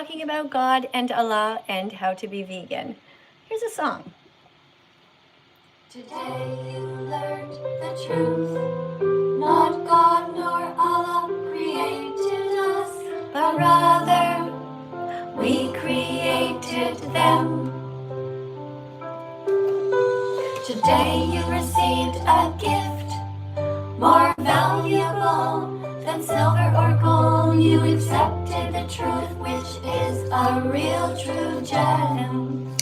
talking about God and Allah and how to be vegan. Here's a song. Today you learned the truth. Not God nor Allah created us, but rather we created them. Today you received a gift more valuable than silver or gold. You accepted the truth, which is a real true gem.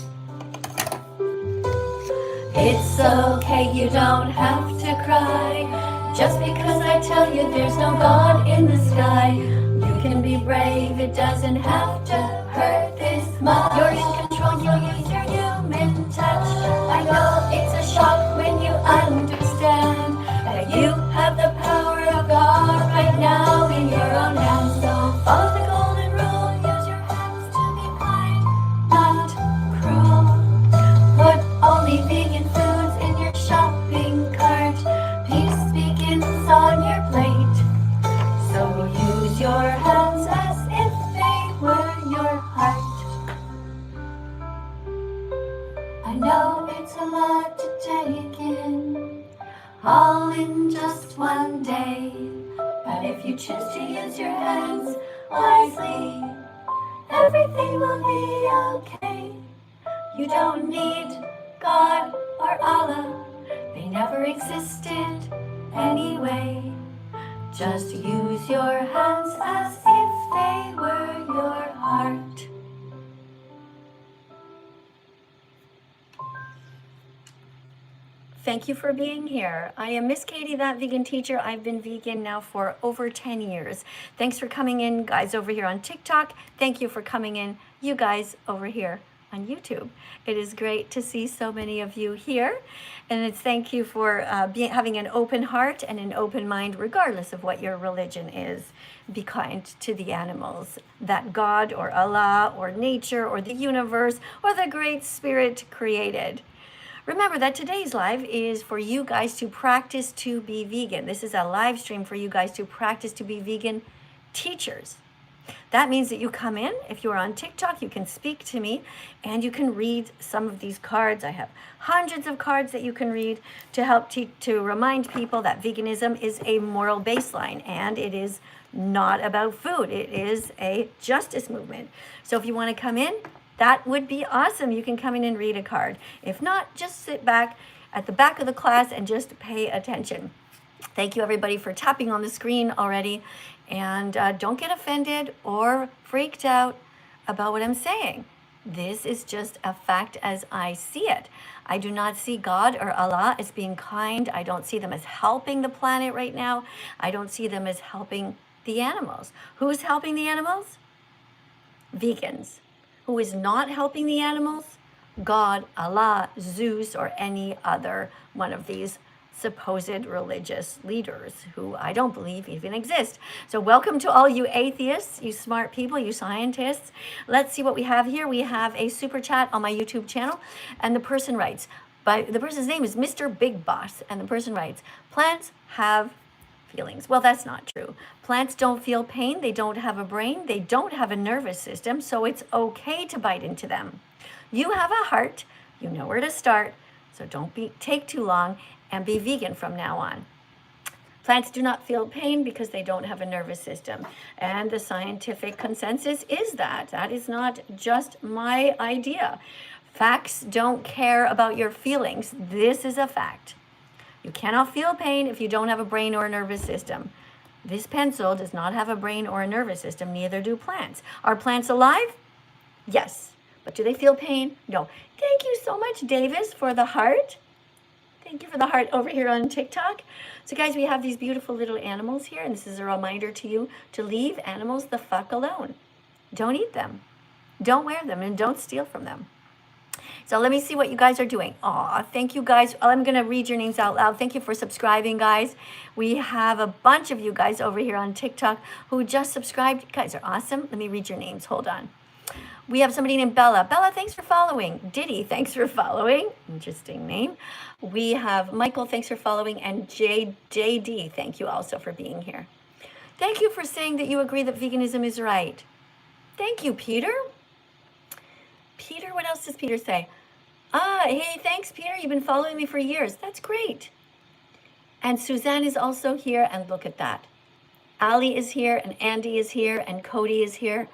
It's okay, you don't have to cry. Just because I tell you there's no God in the sky. You can be brave, it doesn't have to hurt this much. You're in control, you'll use your human touch. I know it's a shock when you understand that you have the power of God right now in your own hands. So follow the golden rule, use your hands to be kind, not cruel. Put only vegan foods in your shopping cart. Peace begins on your plate. So use your hands as if they were your heart. I know it's a lot to take in, all in just one day. But if you choose to use your hands wisely, everything will be okay. You don't need God or Allah, they never existed anyway. Just use your hands as if they were your heart. Thank you for being here. I am Miss Katie, That Vegan Teacher. I've been vegan now for over 10 years. Thanks for coming in, guys, over here on TikTok. Thank you for coming in, you guys over here on YouTube. It is great to see so many of you here. And it's thank you for having an open heart and an open mind, regardless of what your religion is. Be kind to the animals that God or Allah or nature or the universe or the Great Spirit created. Remember that today's live is for you guys to practice to be vegan. This is a live stream for you guys to practice to be vegan teachers. That means that you come in, if you're on TikTok, you can speak to me and you can read some of these cards. I have hundreds of cards that you can read to help to remind people that veganism is a moral baseline and it is not about food. It is a justice movement. So if you want to come in, that would be awesome. You can come in and read a card. If not, just sit back at the back of the class and just pay attention. Thank you, everybody, for tapping on the screen already. And don't get offended or freaked out about what I'm saying. This is just a fact as I see it. I do not see God or Allah as being kind. I don't see them as helping the planet right now. I don't see them as helping the animals. Who's helping the animals? Vegans. Who is not helping the animals? God, Allah, Zeus, or any other one of these supposed religious leaders who I don't believe even exist. So welcome to all you atheists, you smart people, you scientists. Let's see what we have here. We have a super chat on my YouTube channel, and the person writes, the person's name is Mr. Big Boss, and the person writes, plants have feelings. Well, that's not true. Plants don't feel pain. They don't have a brain. They don't have a nervous system. So it's okay to bite into them. You have a heart. You know where to start. So don't take too long and be vegan from now on. Plants do not feel pain because they don't have a nervous system. And the scientific consensus is that. That is not just my idea. Facts don't care about your feelings. This is a fact. You cannot feel pain if you don't have a brain or a nervous system. This pencil does not have a brain or a nervous system, neither do plants. Are plants alive? Yes. But do they feel pain? No. Thank you so much, Davis, for the heart. Thank you for the heart over here on TikTok. So guys, we have these beautiful little animals here, and this is a reminder to you to leave animals the fuck alone. Don't eat them. Don't wear them, and don't steal from them. So let me see what you guys are doing. Aw, thank you guys. I'm going to read your names out loud. Thank you for subscribing, guys. We have a bunch of you guys over here on TikTok who just subscribed. You guys are awesome. Let me read your names. Hold on. We have somebody named Bella. Bella, thanks for following. Diddy, thanks for following. Interesting name. We have Michael, thanks for following. And JD, thank you also for being here. Thank you for saying that you agree that veganism is right. Thank you, Peter. Peter, what else does Peter say? Hey, thanks, Peter. You've been following me for years. That's great. And Suzanne is also here, and look at that. Ali is here, and Andy is here, and Cody is here.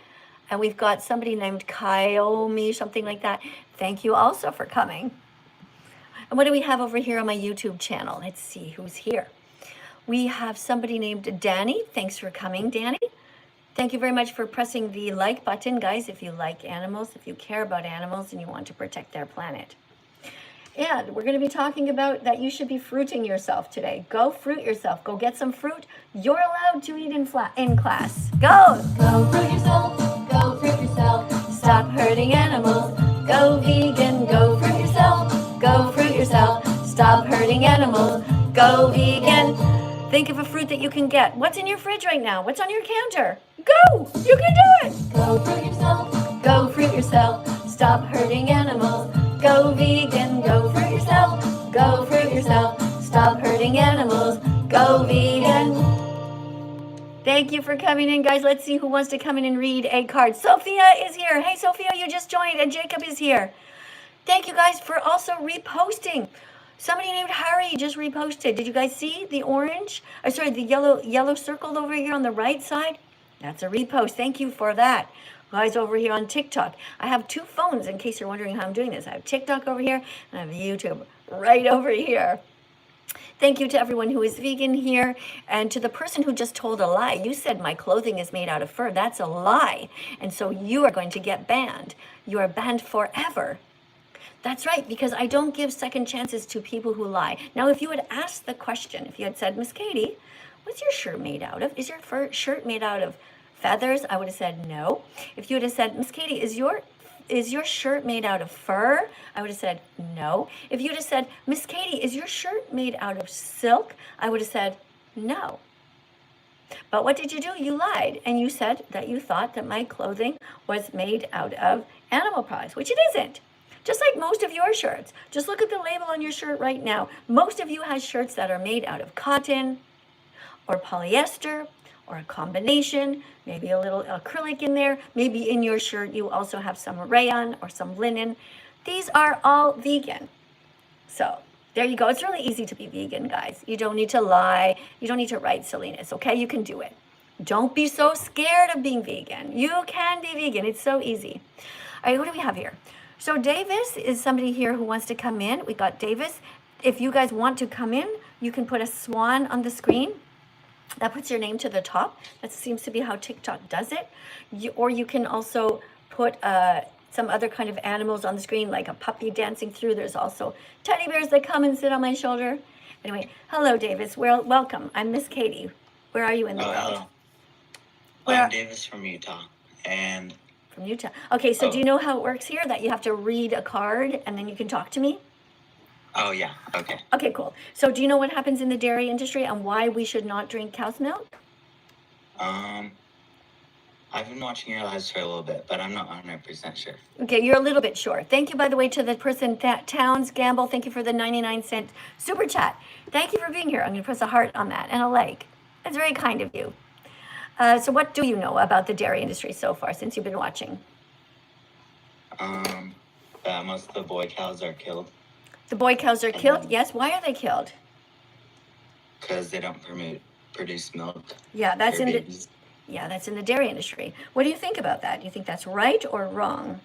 And we've got somebody named Kaiomi, something like that. Thank you also for coming. And what do we have over here on my YouTube channel? Let's see who's here. We have somebody named Danny. Thanks for coming, Danny. Thank you very much for pressing the like button, guys, if you like animals, if you care about animals and you want to protect their planet. And we're going to be talking about that you should be fruiting yourself today. Go fruit yourself. Go get some fruit. You're allowed to eat in class. Go! Go fruit yourself, go fruit yourself. Stop hurting animals. Go vegan, go fruit yourself. Go fruit yourself. Stop hurting animals. Go vegan. Think of a fruit that you can get. What's in your fridge right now? What's on your counter? Go! You can do it! Go fruit yourself, Go fruit yourself. Stop hurting animals. Go vegan, go fruit yourself. Go fruit yourself. Stop hurting animals. Go vegan. Thank you for coming in, guys. Let's see who wants to come in and read a card. Sophia is here. Hey, Sophia, you just joined, and Jacob is here. Thank you, guys, for also reposting. Somebody named Harry just reposted. Did you guys see the orange? Sorry, the yellow circle over here on the right side? That's a repost. Thank you for that. Guys, over here on TikTok. I have two phones in case you're wondering how I'm doing this. I have TikTok over here and I have YouTube right over here. Thank you to everyone who is vegan here, and to the person who just told a lie. You said my clothing is made out of fur. That's a lie. And so you are going to get banned. You are banned forever. That's right, because I don't give second chances to people who lie. Now, if you had asked the question, if you had said, Miss Katie, what's your shirt made out of? Is your shirt made out of feathers? I would have said no. If you would have said, Miss Katie, is your shirt made out of fur? I would have said no. If you would have said, Miss Katie, is your shirt made out of silk? I would have said no. But what did you do? You lied, and you said that you thought that my clothing was made out of animal products, which it isn't. Just like most of your shirts. Just look at the label on your shirt right now. Most of you has shirts that are made out of cotton or polyester or a combination, maybe a little acrylic in there. Maybe in your shirt you also have some rayon or some linen. These are all vegan. So there you go. It's really easy to be vegan, guys. You don't need to lie. You don't need to write silliness, okay? You can do it. Don't be so scared of being vegan. You can be vegan. It's so easy. All right, what do we have here? So Davis is somebody here who wants to come in. We got Davis. If you guys want to come in, you can put a swan on the screen. That puts your name to the top. That seems to be how TikTok does it. Or you can also put some other kind of animals on the screen, like a puppy dancing through. There's also teddy bears that come and sit on my shoulder. Anyway, hello, Davis. Welcome. I'm Miss Katie. Where are you in the world? Hello. I'm Davis from Utah. And from Utah. Okay, so do you know how it works here? That you have to read a card and then you can talk to me? oh yeah, okay. Okay, cool. So do you know what happens in the dairy industry and why we should not drink cow's milk? I've been watching your lives for a little bit, but I'm not 100% sure. Okay, you're a little bit sure. Thank you, by the way, to the person, Towns Gamble. Thank you for the 99-cent super chat. Thank you for being here. I'm going to press a heart on that and a like. That's very kind of you. So what do you know about the dairy industry so far since you've been watching? That most of the boy cows are killed The boy cows are killed? Yes. Why are they killed? because they don't produce milk. Yeah, that's for in the babies. that's in the dairy industry. What do you think about that? Do you think that's right or wrong?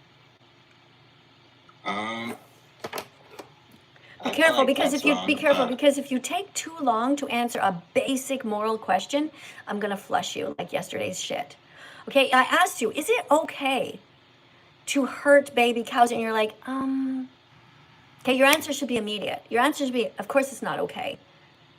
Be I feel careful like because that's if you wrong, because if you take too long to answer a basic moral question, I'm gonna flush you like yesterday's shit. Okay, I asked you, is it okay to hurt baby cows? And you're like, okay, your answer should be immediate. Your answer should be, of course it's not okay.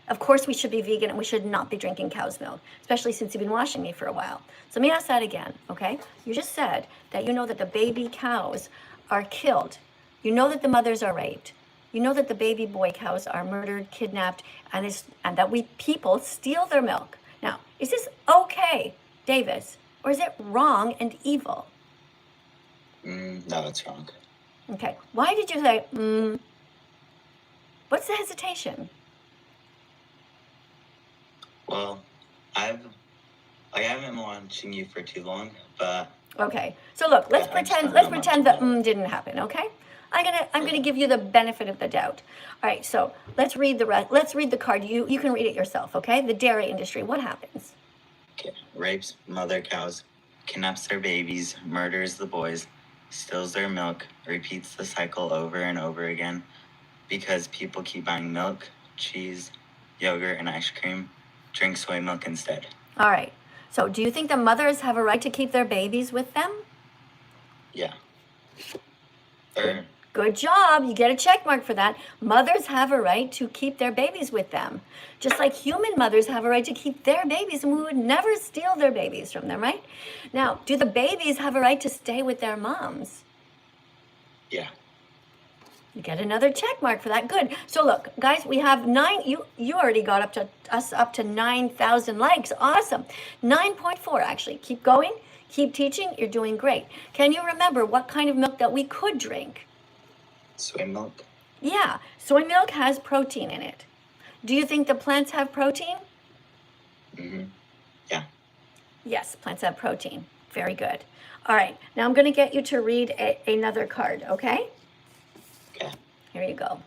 Of course we should be vegan and we should not be drinking cow's milk, especially since you've been watching me for a while. So let me ask that again, okay? You just said that you know that the baby cows are killed. You know that the mothers are raped. You know that the baby boy cows are murdered, kidnapped, and that we people steal their milk. Now, is this okay, Davis, or is it wrong and evil? No, it's wrong. Okay, why did you say, What's the hesitation? Well, I haven't been watching you for too long, but Okay. So look, let's Yeah, I just pretend don't let's know much pretend that about it. didn't happen, okay? I'm gonna give you the benefit of the doubt. All right, so let's read the rest. Let's read the card. You can read it yourself, okay? The dairy industry. What happens? Okay. Rapes mother cows, kidnaps their babies, murders the boys, steals their milk, repeats the cycle over and over again because people keep buying milk, cheese, yogurt, and ice cream. Drink soy milk instead. All right. So do you think the mothers have a right to keep their babies with them? Yeah. Good. Good job. You get a check mark for that. Mothers have a right to keep their babies with them. Just like human mothers have a right to keep their babies, and we would never steal their babies from them, right? Now, do the babies have a right to stay with their moms? Yeah. You get another check mark for that. Good. So look, guys, we have you already got up to 9,000 likes. Awesome. 9.4 actually. Keep going. Keep teaching. You're doing great. Can you remember what kind of milk that we could drink? Soy milk. Yeah, soy milk has protein in it. Do you think the plants have protein? Yeah. Yes, plants have protein. Very good. All right, now I'm going to get you to read another card, okay? Okay. Here you go.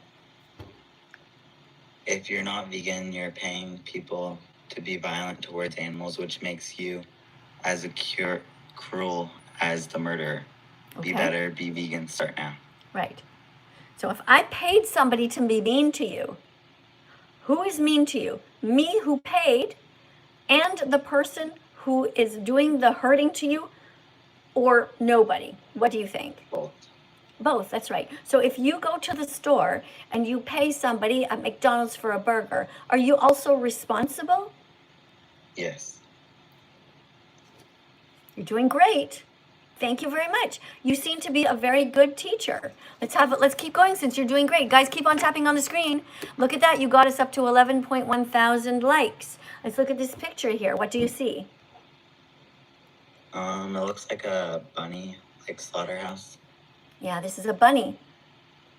If you're not vegan, you're paying people to be violent towards animals, which makes you as cruel as the murderer. Be Okay. better, be vegan, start now. Right. So if I paid somebody to be mean to you, who is mean to you? Me who paid and the person who is doing the hurting to you, or nobody? What do you think? Both. Both, that's right. So if you go to the store and you pay somebody at McDonald's for a burger, are you also responsible? Yes. You're doing great. Thank you very much. You seem to be a very good teacher. Let's keep going since you're doing great. Guys, keep on tapping on the screen. Look at that. You got us up to 11.1 thousand likes. Let's look at this picture here. What do you see? It looks like a bunny, like slaughterhouse. Yeah, this is a bunny.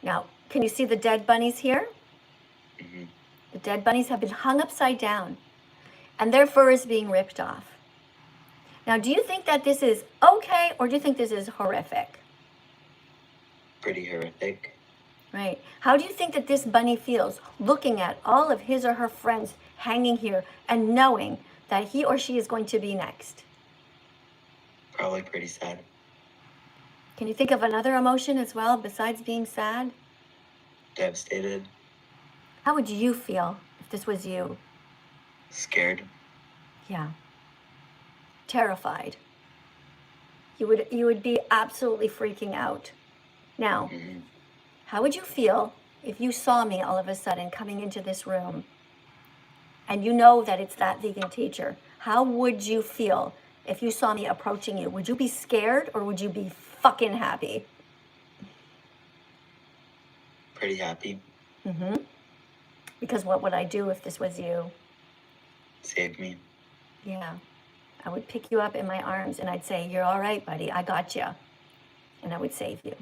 Now, can you see the dead bunnies here? Mm-hmm. The dead bunnies have been hung upside down and their fur is being ripped off. Now, do you think that this is okay or do you think this is horrific? Pretty horrific. Right. How do you think that this bunny feels looking at all of his or her friends hanging here and knowing that he or she is going to be next? Probably pretty sad. Can you think of another emotion as well besides being sad? Devastated. How would you feel if this was you? Scared. Yeah. Terrified. You would be absolutely freaking out. Now, Mm-hmm. how would you feel if you saw me all of a sudden coming into this room and you know that it's that vegan teacher? How would you feel if you saw me approaching you? Would you be scared or would you be fucking happy? Pretty happy. Mm-hmm. Because what would I do if this was you? Saved me. Yeah. I would pick you up in my arms and I'd say, "You're all right, buddy. I got you." And I would save you.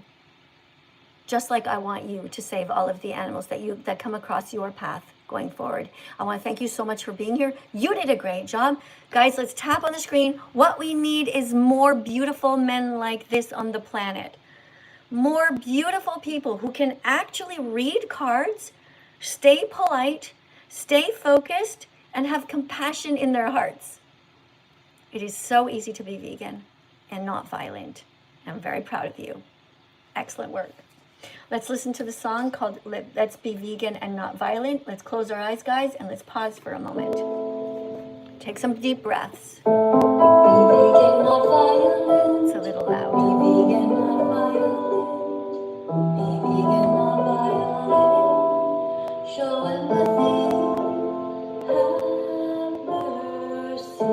Just like I want you to save all of the animals that come across your path going forward. I want to thank you so much for being here. You did a great job. Guys, let's tap on the screen. What we need is more beautiful men like this on the planet. More beautiful people who can actually read cards, stay polite, stay focused, and have compassion in their hearts. It is so easy to be vegan and not violent. I'm very proud of you. Excellent work. Let's listen to the song called Let's Be Vegan and Not Violent. Let's close our eyes, guys, and let's pause for a moment. Take some deep breaths. Be vegan, not violent. It's a little loud. Be vegan, not violent. Be vegan, not violent. Show empathy. Have mercy.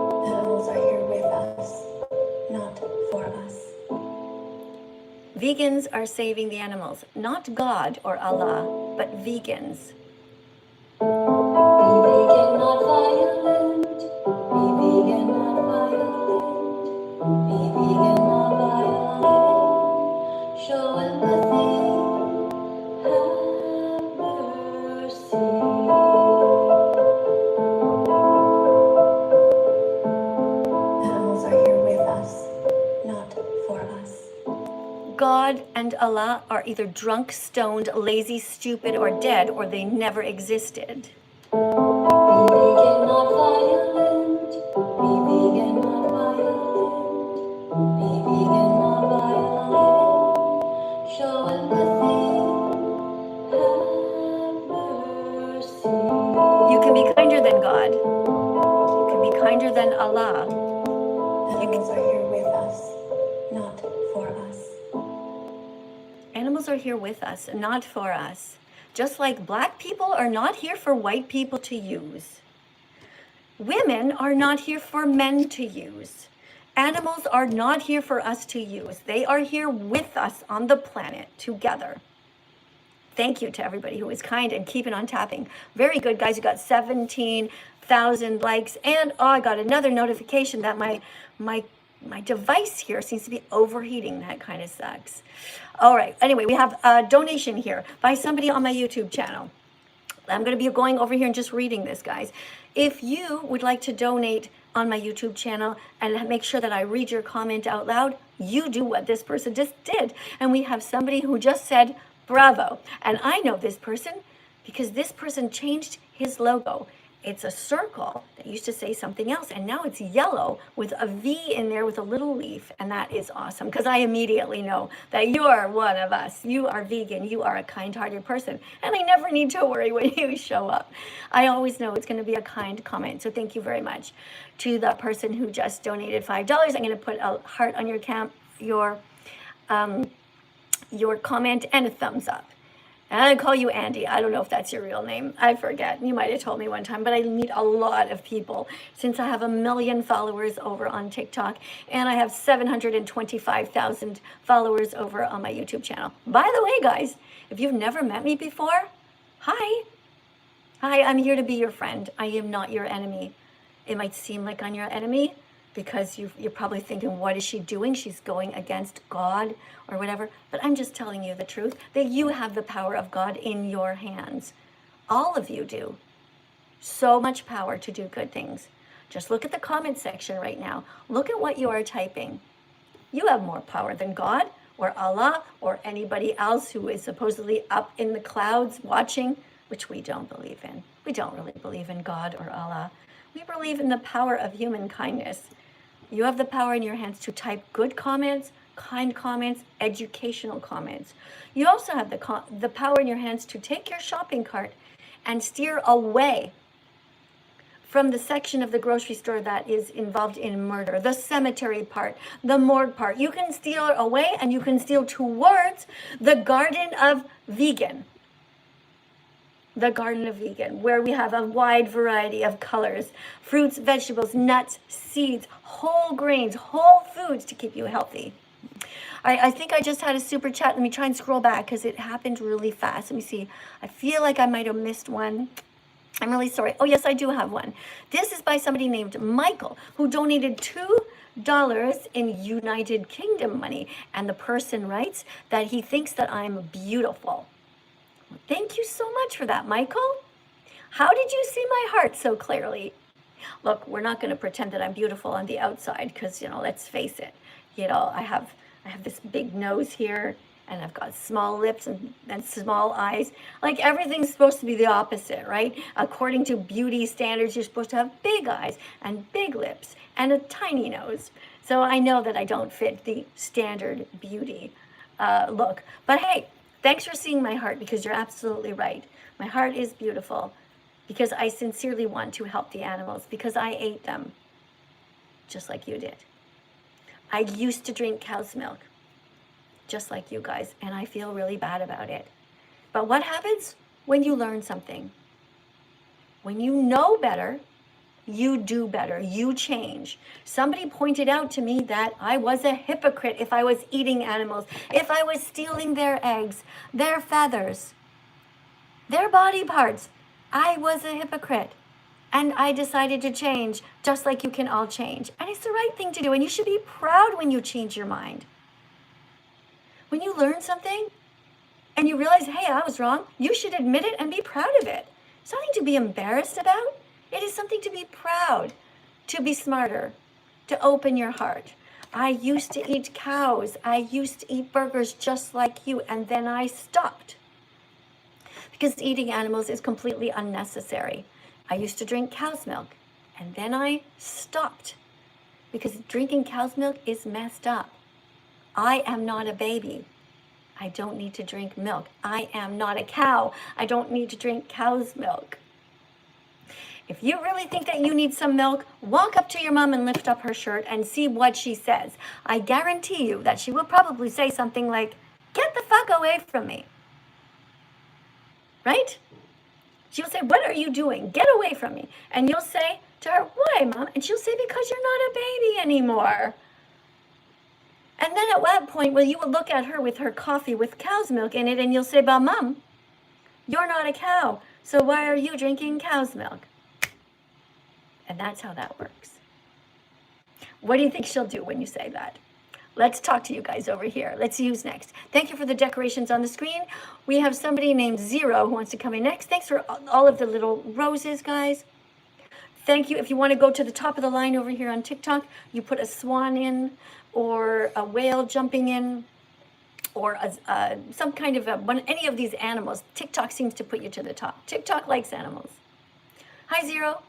Animals are here with us, not for us. Vegans are saving the animals, not God or Allah, but vegans. Be vegan, not violent. Be vegan, not violent. Be vegan, not violent. Show empathy. Have mercy. God and Allah are either drunk, stoned, lazy, stupid, or dead, or they never existed. Be vegan, not violent. Be vegan, not violent. Be vegan, not violent. Show empathy. Have mercy. You can be kinder than God. You can be kinder than Allah. Animals are here with us, not for us. Animals are here with us, not for us. Just like black people are not here for white people to use. Women are not here for men to use. Animals are not here for us to use. They are here with us on the planet together. Thank you to everybody who is kind and keeping on tapping. Very good, guys. You got 17,000 likes. And I got another notification that my device here seems to be overheating. That kind of sucks. All right. Anyway, we have a donation here by somebody on my YouTube channel. I'm going to be going over here and just reading this, guys. If you would like to donate on my YouTube channel and make sure that I read your comment out loud, you do what this person just did. And we have somebody who just said, bravo. And I know this person because this person changed his logo. It's a circle that used to say something else, and now it's yellow with a V in there with a little leaf, and that is awesome because I immediately know that you are one of us. You are vegan. You are a kind-hearted person, and I never need to worry when you show up. I always know it's going to be a kind comment, so thank you very much to the person who just donated $5. I'm going to put a heart on your comment and a thumbs up. And I call you Andy. I don't know if that's your real name. I forget. You might have told me one time, but I meet a lot of people since I have 1 million followers over on TikTok and I have 725,000 followers over on my YouTube channel. By the way, guys, if you've never met me before, hi. Hi, I'm here to be your friend. I am not your enemy. It might seem like I'm your enemy because you're probably thinking, what is she doing? She's going against God or whatever. But I'm just telling you the truth, that you have the power of God in your hands. All of you do. So much power to do good things. Just look at the comment section right now. Look at what you are typing. You have more power than God or Allah or anybody else who is supposedly up in the clouds watching, which we don't believe in. We don't really believe in God or Allah. We believe in the power of human kindness. You have the power in your hands to type good comments, kind comments, educational comments. You also have the power in your hands to take your shopping cart and steer away from the section of the grocery store that is involved in murder, the cemetery part, the morgue part. You can steer away and you can steer towards the garden of vegan. The Garden of Vegan, where we have a wide variety of colors, fruits, vegetables, nuts, seeds, whole grains, whole foods to keep you healthy. I think I just had a super chat. Let me try and scroll back because it happened really fast. Let me see. I feel like I might have missed one. I'm really sorry. Oh, yes, I do have one. This is by somebody named Michael, who donated $2 in United Kingdom money. And the person writes that he thinks that I'm beautiful. Thank you so much for that, Michael. How did you see my heart so clearly? Look, we're not going to pretend that I'm beautiful on the outside because, let's face it. I have this big nose here and I've got small lips and small eyes. Like everything's supposed to be the opposite, right? According to beauty standards, you're supposed to have big eyes and big lips and a tiny nose. So I know that I don't fit the standard beauty look. But hey, thanks for seeing my heart because you're absolutely right. My heart is beautiful because I sincerely want to help the animals because I ate them just like you did. I used to drink cow's milk just like you guys, and I feel really bad about it. But what happens when you learn something? When you know better, you do better, you change. Somebody pointed out to me that I was a hypocrite if I was eating animals, if I was stealing their eggs, their feathers, their body parts. I was a hypocrite. And I decided to change, just like you can all change. And it's the right thing to do, and you should be proud when you change your mind. When you learn something and you realize, hey, I was wrong, you should admit it and be proud of it. It's nothing to be embarrassed about. It is something to be proud, to be smarter, to open your heart. I used to eat cows. I used to eat burgers just like you, and then I stopped. Because eating animals is completely unnecessary. I used to drink cow's milk, and then I stopped. Because drinking cow's milk is messed up. I am not a baby. I don't need to drink milk. I am not a cow. I don't need to drink cow's milk. If you really think that you need some milk, walk up to your mom and lift up her shirt and see what she says. I guarantee you that she will probably say something like, "Get the fuck away from me." Right? She'll say, "What are you doing? Get away from me." And you'll say to her, "Why, Mom?" And she'll say, "Because you're not a baby anymore." And then at what point will you look at her with her coffee with cow's milk in it and you'll say, "But Mom, you're not a cow, so why are you drinking cow's milk?" And that's how that works. What do you think she'll do when you say that? Let's talk to you guys over here. Let's see who's next. Thank you for the decorations on the screen. We have somebody named Zero who wants to come in next. Thanks for all of the little roses, guys. Thank you. If you want to go to the top of the line over here on TikTok, you put a swan in, or a whale jumping in, or some kind of any of these animals. TikTok seems to put you to the top. TikTok likes animals. Hi, Zero.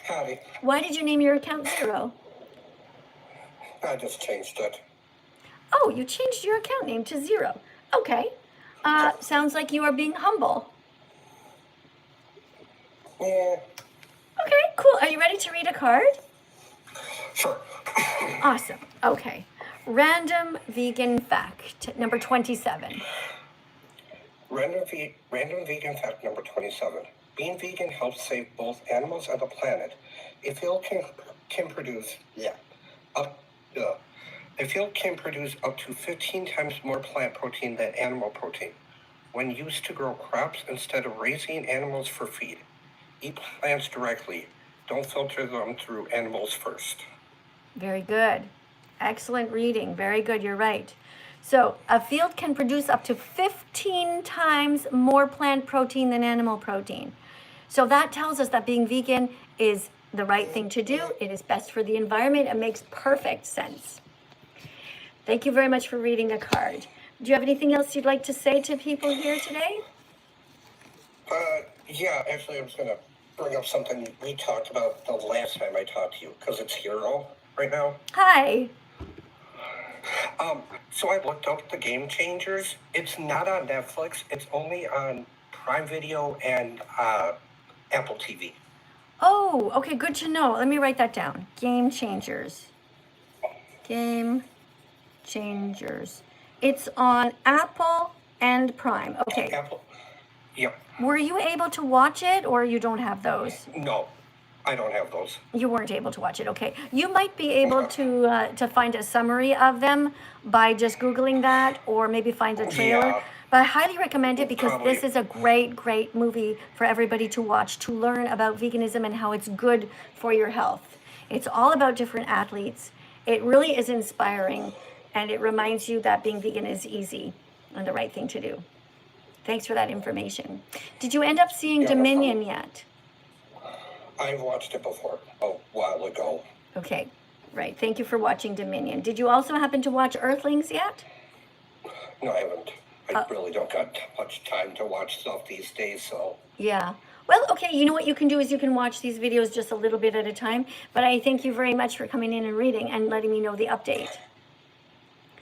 Howdy. Why did you name your account Zero? I just changed it. Oh, you changed your account name to Zero. Okay. Sounds like you are being humble. Yeah. Okay, cool. Are you ready to read a card? Sure. Awesome. Okay. Random vegan fact, number 27. Random vegan fact number 27. Being vegan helps save both animals and the planet. A field can produce up to 15 times more plant protein than animal protein when used to grow crops instead of raising animals for feed. Eat plants directly. Don't filter them through animals first. Very good. Excellent reading. Very good. You're right. So a field can produce up to 15 times more plant protein than animal protein. So that tells us that being vegan is the right thing to do. It is best for the environment. It makes perfect sense. Thank you very much for reading a card. Do you have anything else you'd like to say to people here today? Yeah, actually, I was going to bring up something we talked about the last time I talked to you, because it's Hero right now. Hi. So I looked up the Game Changers. It's not on Netflix. It's only on Prime Video and Apple TV. Oh, okay, good to know. Let me write that down. Game Changers. Game Changers. It's on Apple and Prime. Okay. Apple. Yep. Were you able to watch it, or you don't have those? No, I don't have those. You weren't able to watch it. Okay. You might be able to find a summary of them by just Googling that, or maybe find a trailer. Yeah. But I highly recommend it because Probably. this is a great, great movie for everybody to watch, to learn about veganism and how it's good for your health. It's all about different athletes. It really is inspiring, and it reminds you that being vegan is easy and the right thing to do. Thanks for that information. Did you end up seeing Yeah, no Dominion yet? I've watched it before, a while ago. Okay, right. Thank you for watching Dominion. Did you also happen to watch Earthlings yet? No, I haven't. I really don't got much time to watch stuff these days, so. Yeah. Well, okay, you know what you can do is you can watch these videos just a little bit at a time. But I thank you very much for coming in and reading and letting me know the update.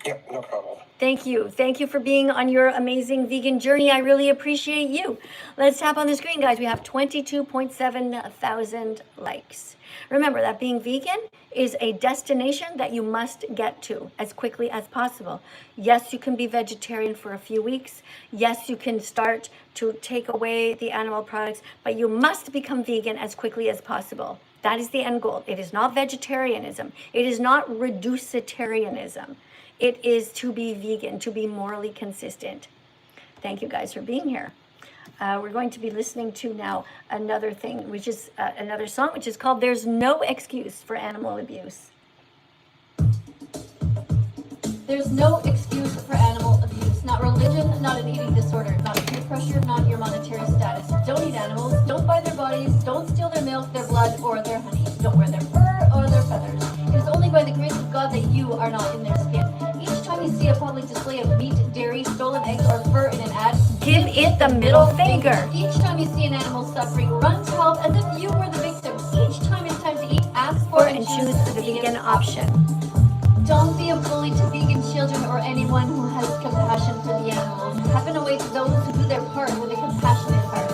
Yep, no problem. Thank you. Thank you for being on your amazing vegan journey. I really appreciate you. Let's tap on the screen, guys. We have 22.7 thousand likes. Remember that being vegan is a destination that you must get to as quickly as possible. Yes, you can be vegetarian for a few weeks. Yes, you can start to take away the animal products, but you must become vegan as quickly as possible. That is the end goal. It is not vegetarianism. It is not reducitarianism. It is to be vegan, to be morally consistent. Thank you guys for being here. We're going to be listening to now another thing, which is another song, which is called There's No Excuse for Animal Abuse. There's no excuse for animal abuse. Not religion, not an eating disorder, not peer pressure, not your monetary status. Don't eat animals, don't buy their bodies, don't steal their milk, their blood, or their honey. Don't wear their fur or their feathers. It is only by the grace of God display of meat, dairy, stolen eggs, or fur in an ad, Give it the middle finger. Each time you see an animal suffering, run to help as if you were the victim. Each time it's time to eat, ask for And choose the vegan option. Don't be a bully to vegan children or anyone who has compassion for the animals. Happen away to those who do their part with a compassionate heart.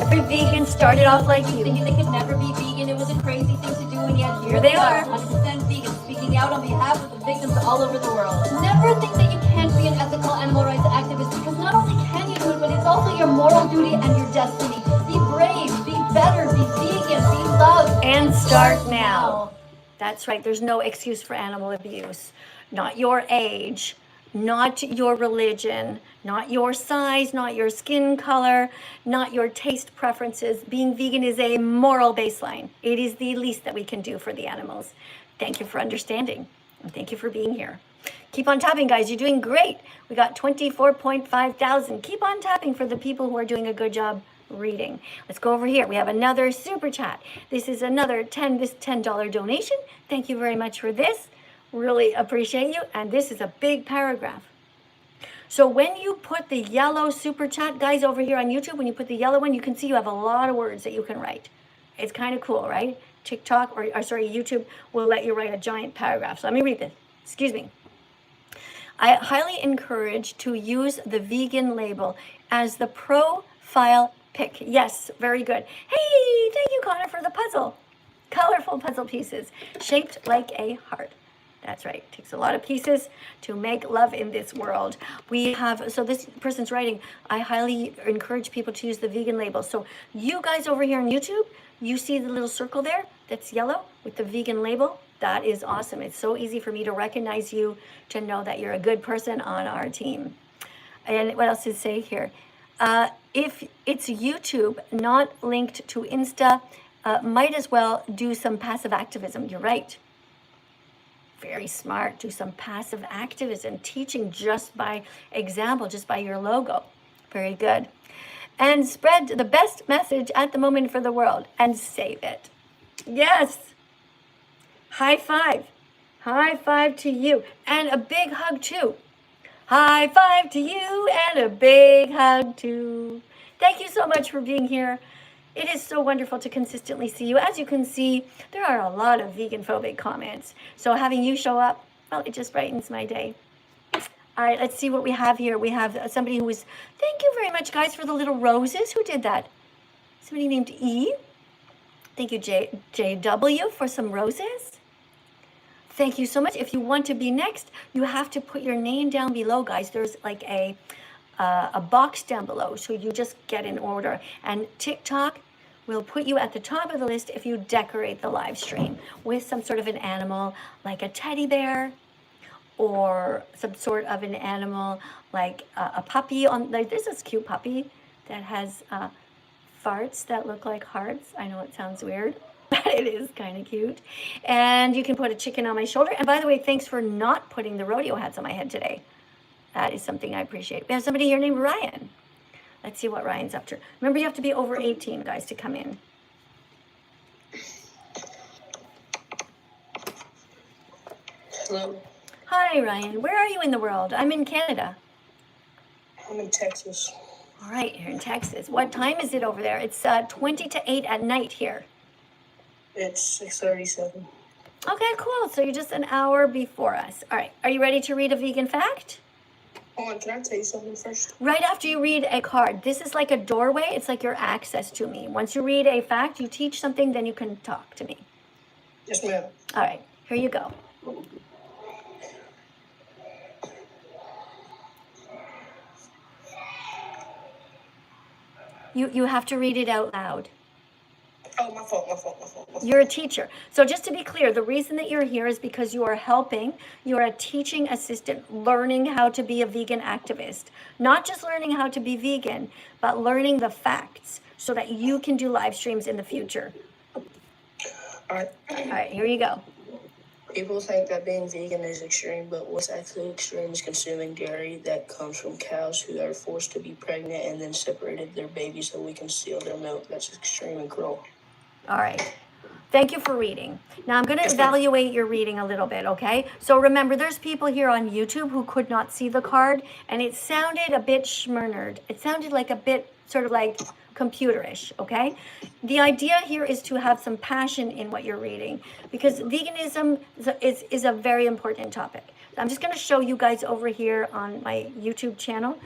Every vegan started off like you. Thinking they could never be vegan, it was a crazy thing to do, and yet Here they are. 100% vegan, speaking out on behalf of the victims all over the world. Never think that you can't be an ethical animal rights activist, because not only can you do it, but it's also your moral duty and your destiny. Be brave, be better, be vegan, be loved. And start now. That's right. There's no excuse for animal abuse. Not your age, not your religion, not your size, not your skin color, not your taste preferences. Being vegan is a moral baseline. It is the least that we can do for the animals. Thank you for understanding. And thank you for being here. Keep on tapping, guys. You're doing great. We got 24.5 thousand. Keep on tapping for the people who are doing a good job reading. Let's go over here. We have another super chat. This is another $10 donation. Thank you very much for this. Really appreciate you. And this is a big paragraph. So when you put the yellow super chat, guys, over here on YouTube, when you put the yellow one, you can see you have a lot of words that you can write. It's kind of cool, right? TikTok, or sorry, YouTube will let you write a giant paragraph. So let me read this. Excuse me. I highly encourage to use the vegan label as the profile pic. Yes, very good. Hey, thank you, Connor, for the puzzle. Colorful puzzle pieces shaped like a heart. That's right. It takes a lot of pieces to make love in this world. We have, so this person's writing, I highly encourage people to use the vegan label. So you guys over here on YouTube, you see the little circle there that's yellow with the vegan label. That is awesome. It's so easy for me to recognize you, to know that you're a good person on our team. And what else to say here? If it's YouTube, not linked to Insta, might as well do some passive activism. You're right. Very smart. Do some passive activism, teaching just by example, just by your logo. Very good. And spread the best message at the moment for the world and save it. Yes. High five. High five to you. And a big hug too. High five to you and a big hug too. Thank you so much for being here. It is so wonderful to consistently see you. As you can see, there are a lot of vegan-phobic comments. So having you show up, well, it just brightens my day. All right, let's see what we have here. We have somebody who was, thank you very much, guys, for the little roses. Who did that? Somebody named E. Thank you, JW, for some roses. Thank you so much. If you want to be next, you have to put your name down below, guys. There's like a box down below, so you just get in order. And TikTok will put you at the top of the list if you decorate the live stream with some sort of an animal, like a teddy bear, or some sort of an animal like a puppy. Like there's this cute puppy that has farts that look like hearts. I know it sounds weird, but it is kind of cute. And you can put a chicken on my shoulder. And by the way, thanks for not putting the rodeo hats on my head today. That is something I appreciate. We have somebody here named Ryan. Let's see what Ryan's up to. Remember, you have to be over 18, guys, to come in. Hello. Hi, Ryan. Where are you in the world? I'm in Canada. I'm in Texas. All right, you're in Texas. What time is it over there? It's 20 to 8 at night here. It's 6:37. Okay, cool. So you're just an hour before us. All right. Are you ready to read a vegan fact? Hold on, can I tell you something first? Right after you read a card. This is like a doorway. It's like your access to me. Once you read a fact, you teach something, then you can talk to me. Yes, ma'am. All right. Here you go. You have to read it out loud. Oh, my fault. You're a teacher. So just to be clear, the reason that you're here is because you are helping. You're a teaching assistant learning how to be a vegan activist. Not just learning how to be vegan, but learning the facts so that you can do live streams in the future. All right. All right, here you go. People think that being vegan is extreme, but what's actually extreme is consuming dairy that comes from cows who are forced to be pregnant and then separated their babies so we can steal their milk. That's extreme and cruel. All right. Thank you for reading. Now I'm going to evaluate your reading a little bit, okay? So remember, there's people here on YouTube who could not see the card, and it sounded a bit schmernerd. It sounded like a bit sort of like computerish, okay? The idea here is to have some passion in what you're reading, because veganism is a very important topic. I'm just going to show you guys over here on my YouTube channel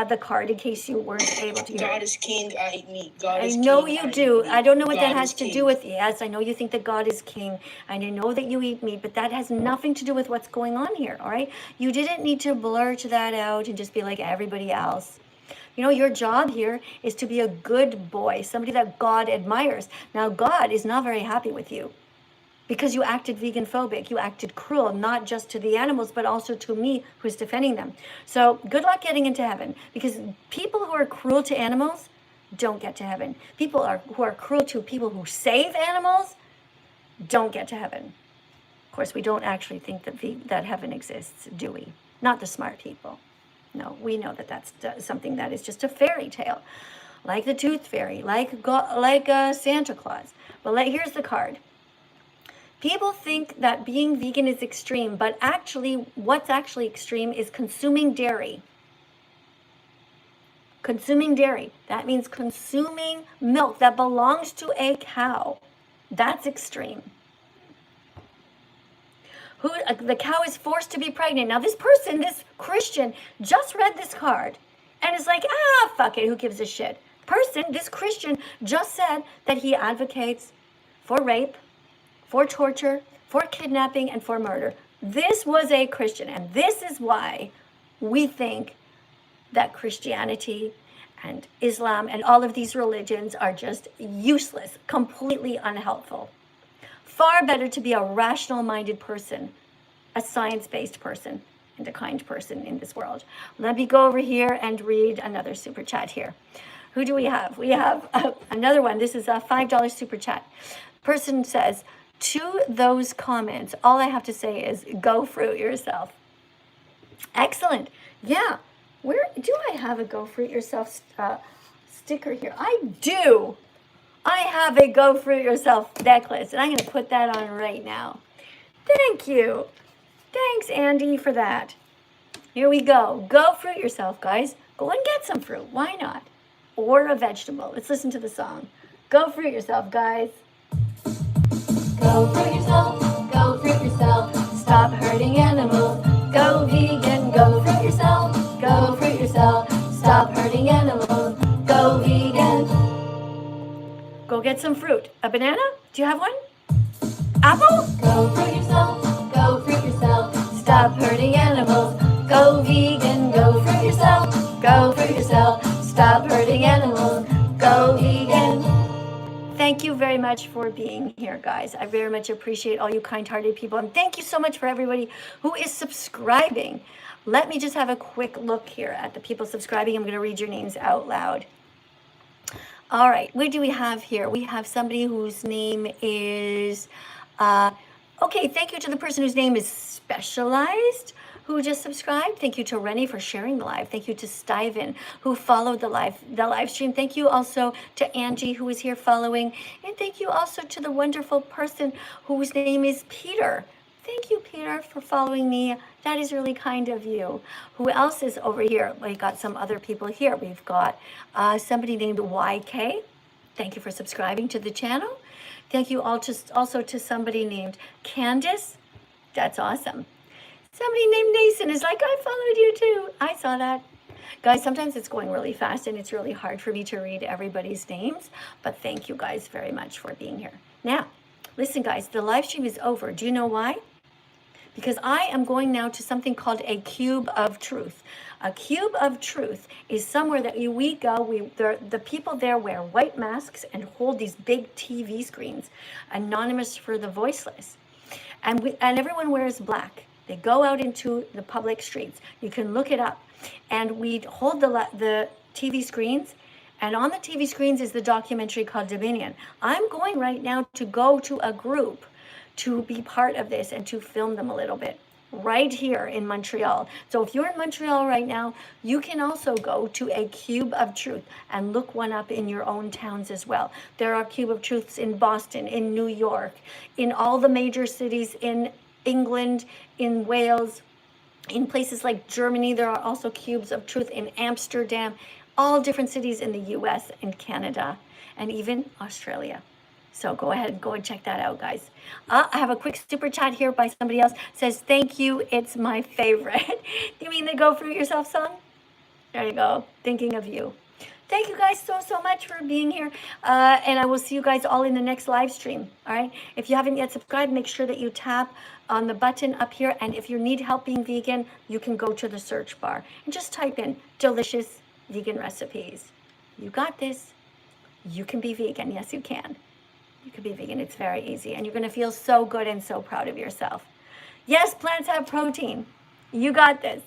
the card in case you weren't able to hear God it. is king, I eat meat. God I is know king, you I do. eat meat. I don't know what that God has is to king. do with. Yes, I know you think that God is king, and I know that you eat meat, but that has nothing to do with what's going on here, all right? You didn't need to blurt that out and just be like everybody else. You know, your job here is to be a good boy, somebody that God admires. Now, God is not very happy with you because you acted vegan phobic. You acted cruel, not just to the animals, but also to me, who's defending them. So good luck getting into heaven, because people who are cruel to animals don't get to heaven. People who are cruel to people who save animals don't get to heaven. Of course, we don't actually think that heaven exists, do we? Not the smart people. No, we know that that's something that is just a fairy tale, like the Tooth Fairy, like Santa Claus. But here's the card. People think that being vegan is extreme, but actually, what's actually extreme is consuming dairy. Consuming dairy. That means consuming milk that belongs to a cow. That's extreme. The cow is forced to be pregnant. Now, this person, this Christian, just read this card and is like, fuck it, who gives a shit? This Christian, just said that he advocates for rape, for torture, for kidnapping, and for murder. This was a Christian, and this is why we think that Christianity and Islam and all of these religions are just useless, completely unhelpful. Far better to be a rational-minded person, a science-based person, and a kind person in this world. Let me go over here and read another super chat here. Who do we have? We have another one. This is a $5 super chat. Person says, to those comments, all I have to say is go fruit yourself. Excellent. Yeah. Where do I have a go fruit yourself sticker here? I do. I have a go fruit yourself necklace, and I'm going to put that on right now. Thank you. Thanks, Andy, for that. Here we go. Go fruit yourself, guys. Go and get some fruit. Why not? Or a vegetable. Let's listen to the song. Go fruit yourself, guys. Go fruit yourself, go fruit yourself. Stop hurting animals. Go vegan, go fruit yourself. Go fruit yourself. Stop hurting animals. Go vegan. Go get some fruit. A banana? Do you have one? Apple? Go fruit yourself, go fruit yourself. Stop hurting animals. Go vegan, go fruit yourself. Go fruit yourself. Stop hurting animals. Go vegan. Thank you very much for being here, guys. I very much appreciate all you kind-hearted people. And thank you so much for everybody who is subscribing. Let me just have a quick look here at the people subscribing. I'm going to read your names out loud. All right, what do we have here? We have somebody whose name is, okay, thank you to the person whose name is Specialized, who just subscribed. Thank you to Rennie for sharing the live. Thank you to Steven, who followed the live stream. Thank you also to Angie, who is here following. And thank you also to the wonderful person whose name is Peter. Thank you, Peter, for following me. That is really kind of you. Who else is over here? We got some other people here. We've got somebody named YK. Thank you for subscribing to the channel. Thank you also to somebody named Candace. That's awesome. Somebody named Nason is like, I followed you too. I saw that. Guys, sometimes it's going really fast and it's really hard for me to read everybody's names. But thank you guys very much for being here. Now, listen, guys, the live stream is over. Do you know why? Because I am going now to something called a cube of truth. A cube of truth is somewhere that we go. The people there wear white masks and hold these big TV screens, anonymous for the voiceless. And everyone wears black. They go out into the public streets. You can look it up. And we hold the TV screens. And on the TV screens is the documentary called Dominion. I'm going right now to go to a group to be part of this and to film them a little bit. right here in Montreal. So if you're in Montreal right now, you can also go to a Cube of Truth and look one up in your own towns as well. There are Cube of Truths in Boston, in New York, in all the major cities in England, in Wales, in places like Germany. There are also Cubes of Truth in Amsterdam, all different cities in the US and Canada, and even Australia. So go ahead and go and check that out, guys. I have a quick super chat here by somebody else. Says, thank you, it's my favorite. You mean the Go Fruit Yourself song? There you go, thinking of you. Thank you guys so much for being here. And I will see you guys all in the next live stream, all right? If you haven't yet subscribed, make sure that you tap on the button up here. And if you need help being vegan, you can go to the search bar and just type in delicious vegan recipes. You got this. You can be vegan. Yes, you can. You can be vegan. It's very easy. And you're going to feel so good and so proud of yourself. Yes, plants have protein. You got this.